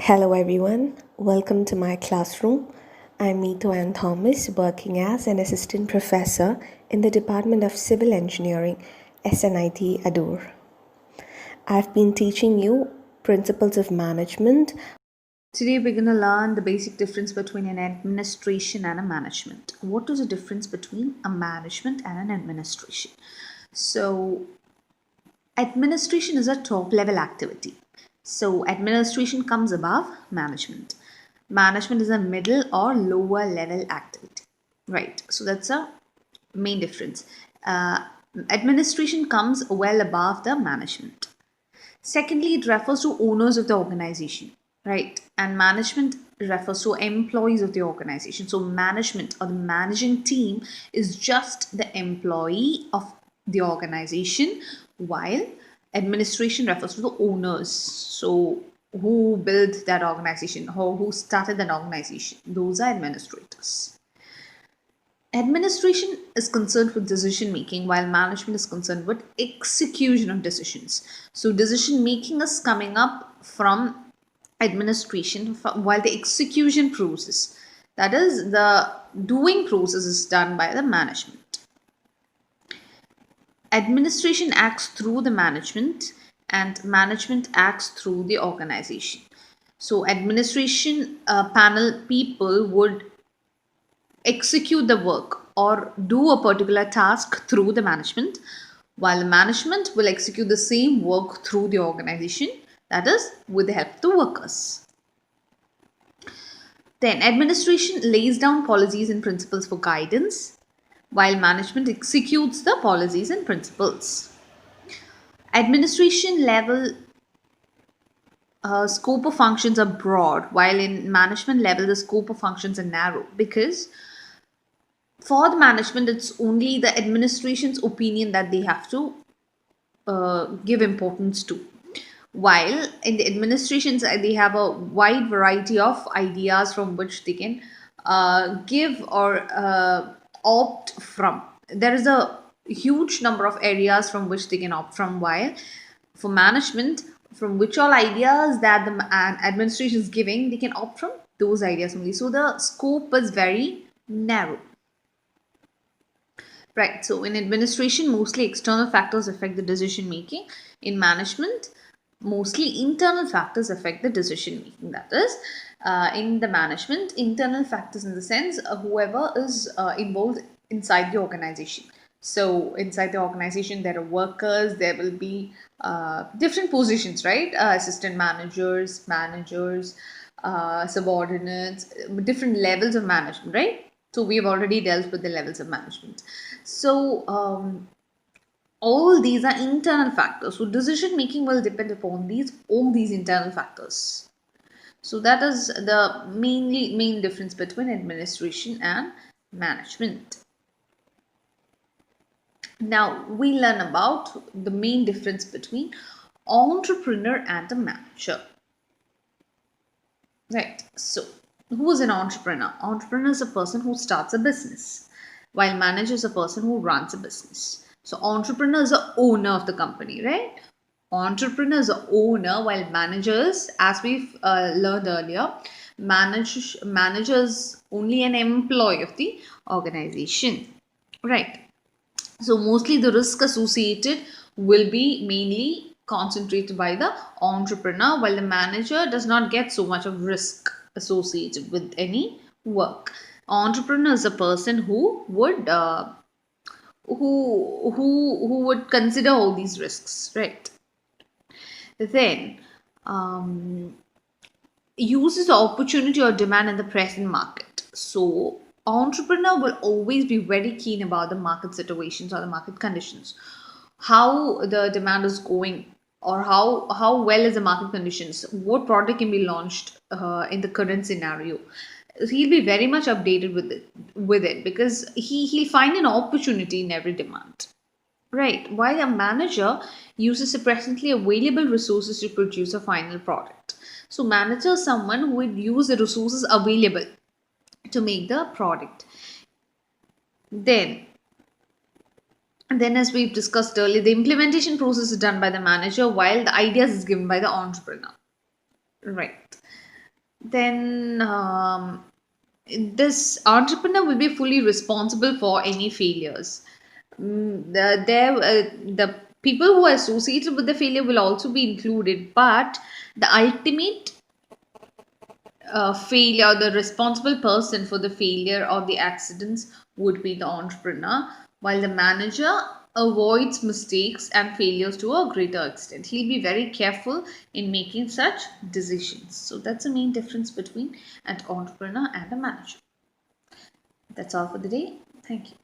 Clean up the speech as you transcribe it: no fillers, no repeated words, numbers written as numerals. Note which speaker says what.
Speaker 1: Hello everyone, welcome to my classroom. I'm Neetu Ann Thomas, working as an assistant professor in the Department of Civil Engineering, SNIT Adur. I've been teaching you principles of management.
Speaker 2: Today we're going to learn the basic difference between an administration and a management. What is the difference between a management and an administration? So, administration is a top level activity. So, administration comes above management. Management is a middle or lower level activity. Right. So, that's a main difference. Administration comes well above the management. Secondly, it refers to owners of the organization, right? And management refers to employees of the organization. So, management or the managing team is just the employee of the organization, while administration refers to the owners. So, who built that organization or who started that organization? Those are administrators. Administration is concerned with decision making, while management is concerned with execution of decisions. So, decision making is coming up from administration, while the execution process, that is, the doing process, is done by the management. Administration acts through the management, and management acts through the organization. So, administration panel people would execute the work or do a particular task through the management, while the management will execute the same work through the organization, that is, with the help of the workers. Then, administration lays down policies and principles for guidance, while management executes the policies and principles. Administration level scope of functions are broad, while in management level, the scope of functions are narrow, because for the management, it's only the administration's opinion that they have to give importance to. While in the administration side, they have a wide variety of ideas from which they can give or opt from. There is a huge number of areas from which they can opt from, while for management, from which all ideas that the administration is giving, they can opt from those ideas only. So the scope is very narrow. Right. So in administration, mostly external factors affect the decision making. In management, mostly internal factors affect the decision making. That is, in the management, internal factors in the sense whoever is involved inside the organization. So inside the organization, there are workers. There will be different positions, right? Assistant managers, subordinates, different levels of management, right? So we've already dealt with the levels of management. So all these are internal factors. So decision making will depend upon all these internal factors. So that is the main difference between administration and management. Now we learn about the main difference between entrepreneur and a manager. Right. So, who is an entrepreneur? Entrepreneur is a person who starts a business, while manager is a person who runs a business. So, entrepreneur is the owner of the company, right? Entrepreneur is the owner, while managers, as we've learned earlier, managers only an employee of the organization, right? So mostly the risk associated will be mainly concentrated by the entrepreneur, while the manager does not get so much of risk associated with any work. Entrepreneur is a person who would who would consider all these risks, right? Then uses the opportunity or demand in the present market. So, entrepreneur will always be very keen about the market situations or the market conditions, how the demand is going, or how well is the market conditions, what product can be launched in the current scenario. He'll be very much updated with it because he'll find an opportunity in every demand. Right. While a manager uses the presently available resources to produce a final product. So, manager is someone who would use the resources available to make the product. Then, as we've discussed earlier, the implementation process is done by the manager while the ideas is given by the entrepreneur. Right. then this entrepreneur will be fully responsible for any failures. The people who are associated with the failure will also be included, but the ultimate failure, the responsible person for the failure or the accidents would be the entrepreneur, while the manager avoids mistakes and failures to a greater extent. He'll be very careful in making such decisions. So that's the main difference between an entrepreneur and a manager. That's all for the day. Thank you.